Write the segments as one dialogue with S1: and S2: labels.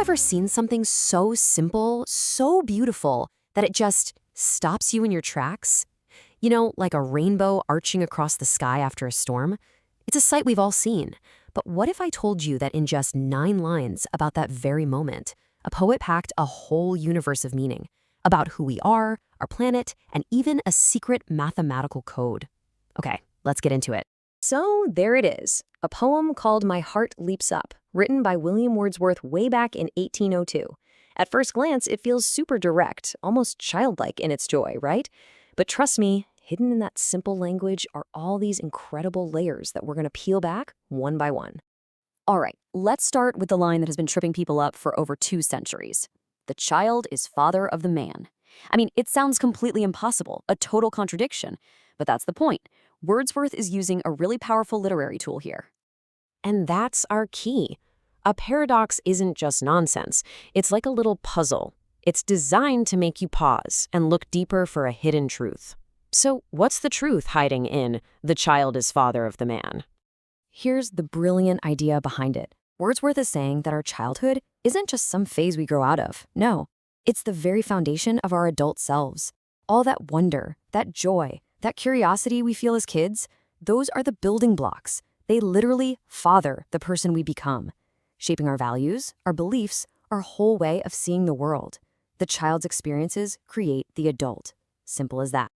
S1: ever seen something so simple, so beautiful, that it just stops you in your tracks? You know, like a rainbow arching across the sky after a storm? It's a sight we've all seen. But what if I told you that in just 9 lines about that very moment, a poet packed a whole universe of meaning about who we are, our planet, and even a secret mathematical code? Okay, let's get into it. So there it is, a poem called My Heart Leaps Up, written by William Wordsworth way back in 1802. At first glance, it feels super direct, almost childlike in its joy, right? But trust me, hidden in that simple language are all these incredible layers that we're going to peel back one by one. All right, let's start with the line that has been tripping people up for over 2 centuries. The child is father of the man. I mean, it sounds completely impossible, a total contradiction, but that's the point. Wordsworth is using a really powerful literary tool here. And that's our key. A paradox isn't just nonsense. It's like a little puzzle. It's designed to make you pause and look deeper for a hidden truth. So what's the truth hiding in "the child is father of the man"? Here's the brilliant idea behind it. Wordsworth is saying that our childhood isn't just some phase we grow out of. No, it's the very foundation of our adult selves. All that wonder, that joy, that curiosity we feel as kids, those are the building blocks. They literally father the person we become, shaping our values, our beliefs, our whole way of seeing the world. The child's experiences create the adult. Simple as that.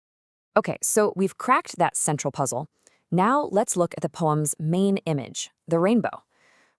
S1: Okay, so we've cracked that central puzzle. Now let's look at the poem's main image, the rainbow.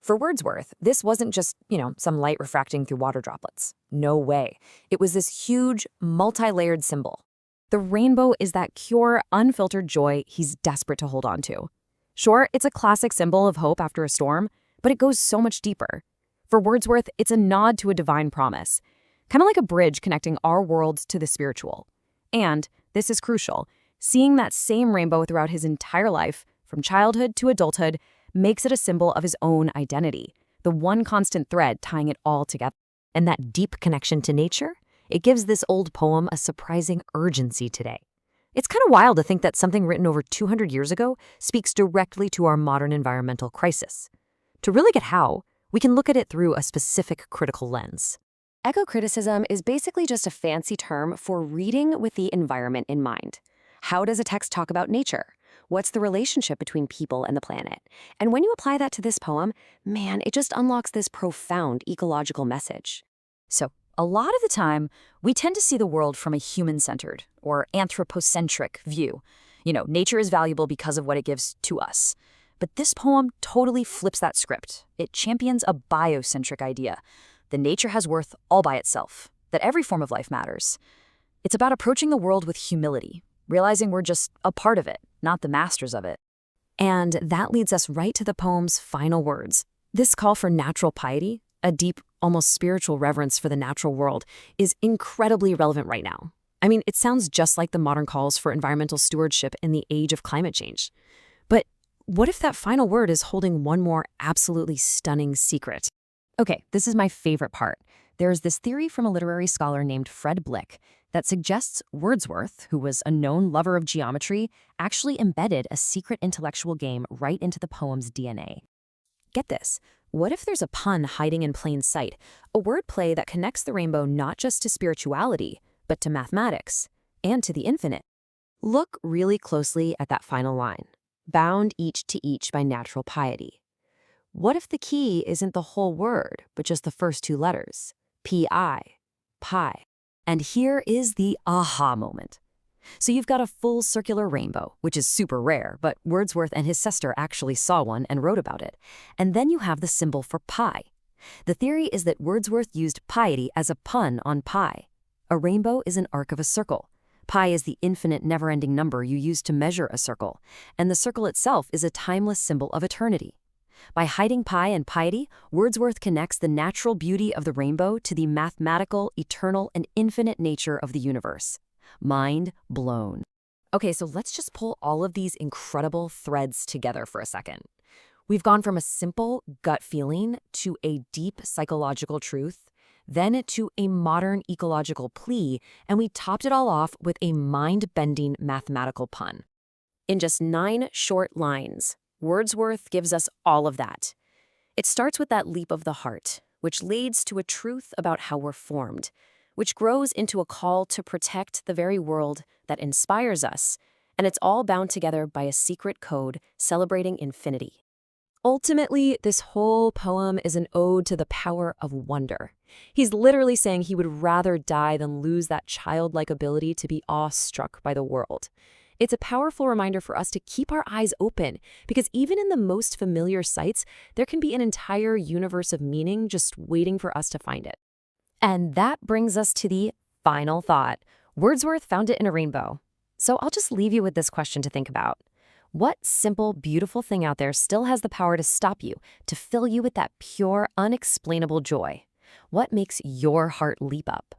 S1: For Wordsworth, this wasn't just, some light refracting through water droplets. No way. It was this huge, multi-layered symbol. The rainbow is that pure, unfiltered joy he's desperate to hold on to. Sure, it's a classic symbol of hope after a storm, but it goes so much deeper. For Wordsworth, it's a nod to a divine promise, kind of like a bridge connecting our worlds to the spiritual. And, this is crucial, seeing that same rainbow throughout his entire life, from childhood to adulthood, makes it a symbol of his own identity, the one constant thread tying it all together. And that deep connection to nature, it gives this old poem a surprising urgency today. It's kind of wild to think that something written over 200 years ago speaks directly to our modern environmental crisis. To really get how, we can look at it through a specific critical lens. Ecocriticism is basically just a fancy term for reading with the environment in mind. How does a text talk about nature? What's the relationship between people and the planet? And when you apply that to this poem, man, it just unlocks this profound ecological message. So, a lot of the time, we tend to see the world from a human-centered or anthropocentric view. Nature is valuable because of what it gives to us. But this poem totally flips that script. It champions a biocentric idea, that nature has worth all by itself, that every form of life matters. It's about approaching the world with humility, realizing we're just a part of it, not the masters of it. And that leads us right to the poem's final words. This call for natural piety, a deep, almost spiritual reverence for the natural world, is incredibly relevant right now. I mean, it sounds just like the modern calls for environmental stewardship in the age of climate change. But what if that final word is holding one more absolutely stunning secret? Okay, this is my favorite part. There's this theory from a literary scholar named Fred Blick that suggests Wordsworth, who was a known lover of geometry, actually embedded a secret intellectual game right into the poem's DNA. Get this. What if there's a pun hiding in plain sight, a wordplay that connects the rainbow not just to spirituality, but to mathematics and to the infinite? Look really closely at that final line, bound each to each by natural piety. What if the key isn't the whole word, but just the first 2 letters, P-I, pi? And here is the aha moment. So you've got a full circular rainbow, which is super rare, but Wordsworth and his sister actually saw one and wrote about it. And then you have the symbol for pi. The theory is that Wordsworth used piety as a pun on pi. A rainbow is an arc of a circle. Pi is the infinite, never-ending number you use to measure a circle, and the circle itself is a timeless symbol of eternity. By hiding pi and piety, Wordsworth connects the natural beauty of the rainbow to the mathematical, eternal, and infinite nature of the universe. Mind blown. Okay, so let's just pull all of these incredible threads together for a second. We've gone from a simple gut feeling to a deep psychological truth, then to a modern ecological plea, and we topped it all off with a mind-bending mathematical pun. In just 9 short lines, Wordsworth gives us all of that. It starts with that leap of the heart, which leads to a truth about how we're formed, which grows into a call to protect the very world that inspires us, and it's all bound together by a secret code celebrating infinity. Ultimately, this whole poem is an ode to the power of wonder. He's literally saying he would rather die than lose that childlike ability to be awestruck by the world. It's a powerful reminder for us to keep our eyes open, because even in the most familiar sights, there can be an entire universe of meaning just waiting for us to find it. And that brings us to the final thought. Wordsworth found it in a rainbow. So I'll just leave you with this question to think about. What simple, beautiful thing out there still has the power to stop you, to fill you with that pure, unexplainable joy? What makes your heart leap up?